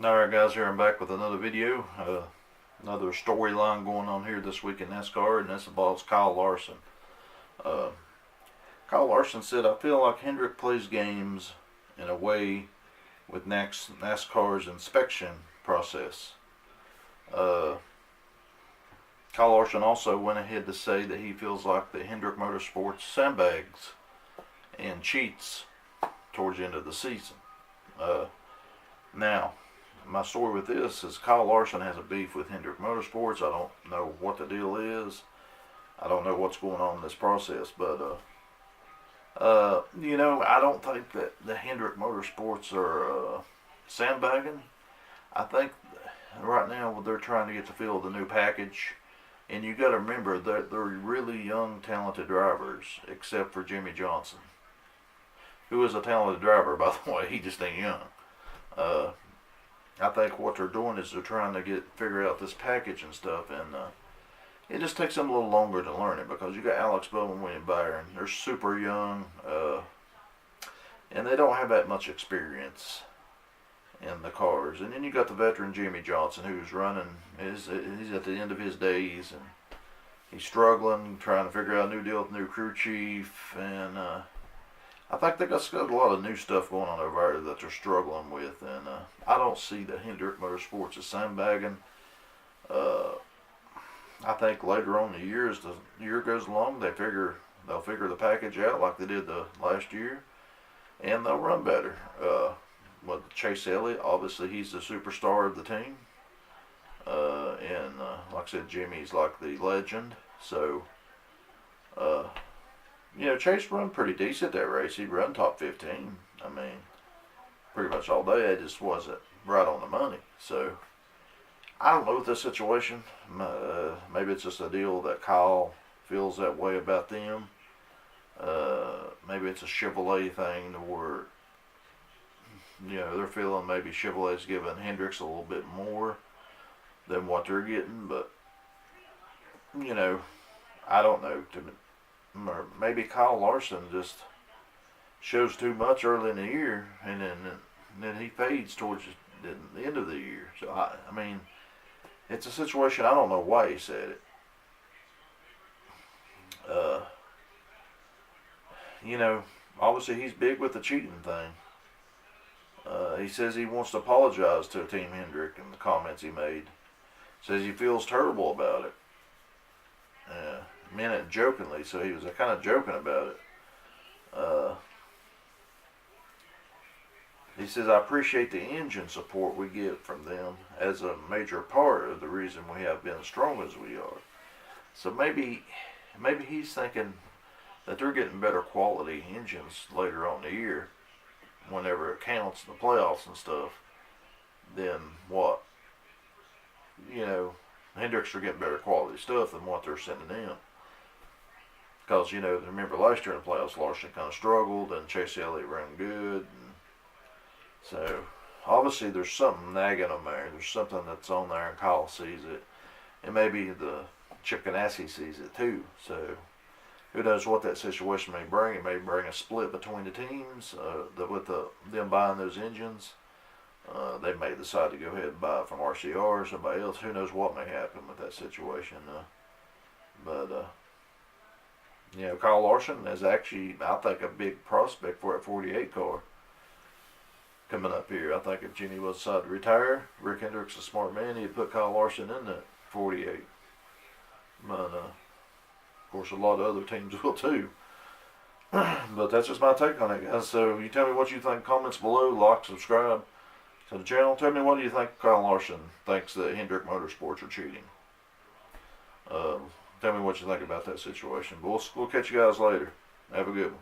Alright guys, here I'm back with another video. Another storyline going on here this week in NASCAR, and this involves Kyle Larson. Uh, Kyle Larson said, "I feel like Hendrick plays games in a way with NASCAR's inspection process." Kyle Larson also went ahead to say that he feels like the Hendrick Motorsports sandbags and cheats towards the end of the season. Now, my story with this is Kyle Larson has a beef with Hendrick Motorsports. I don't know what the deal is. I don't know what's going on in this process, but I don't think that the Hendrick Motorsports are sandbagging. I think right now they're trying to get the feel of the new package, and you got to remember that they're really young, talented drivers, except for Jimmy Johnson, who is a talented driver, by the way. He just ain't young. I think what they're doing is they're trying to figure out this package and stuff, and it just takes them a little longer to learn it, because you got Alex Bowman, William Byron. They're super young, and they don't have that much experience in the cars. And then you got the veteran Jimmy Johnson, who's running. He's at the end of his days, and he's struggling, trying to figure out a new deal with new crew chief, and I think they got a lot of new stuff going on over there that they're struggling with, and I don't see that Hendrick Motorsports is sandbagging. I think later on in the year, as the year goes along, they'll figure the package out like they did the last year, and they'll run better. With Chase Elliott, obviously he's the superstar of the team, and like I said, Jimmy's like the legend. So, Chase run pretty decent that race. He run top 15. I mean, pretty much all day. It just wasn't right on the money. So, I don't know with this situation. Maybe it's just a deal that Kyle feels that way about them. Maybe it's a Chevrolet thing where, they're feeling maybe Chevrolet's giving Hendricks a little bit more than what they're getting. But, I don't know. Or maybe Kyle Larson just shows too much early in the year, and then he fades towards the end of the year. So I mean, it's a situation. I don't know why he said it. Obviously he's big with the cheating thing. He says he wants to apologize to Team Hendrick in the comments he made. Says he feels terrible about it. Meant it jokingly, so he was kind of joking about it. He says, "I appreciate the engine support we get from them as a major part of the reason we have been as strong as we are." So maybe he's thinking that they're getting better quality engines later on in the year, whenever it counts in the playoffs and stuff, than what, Hendricks are getting better quality stuff than what they're sending in. Because, remember last year in the playoffs, Larson kind of struggled, and Chase Elliott ran good. And so, obviously, there's something nagging them there. There's something that's on there, and Kyle sees it. And maybe the Chip Ganassi sees it too. So, who knows what that situation may bring. It may bring a split between the teams. With them buying those engines, they may decide to go ahead and buy it from RCR or somebody else. Who knows what may happen with that situation. Kyle Larson is actually, I think, a big prospect for that 48 car coming up here. I think if Jimmy was decided to retire, Rick Hendrick's a smart man, he'd put Kyle Larson in that 48. But, of course, a lot of other teams will too. But that's just my take on it, guys. So you tell me what you think. Comments below. Like, subscribe to the channel. Tell me, what do you think Kyle Larson thinks that Hendrick Motorsports are cheating? Tell me what you think about that situation. But we'll catch you guys later. Have a good one.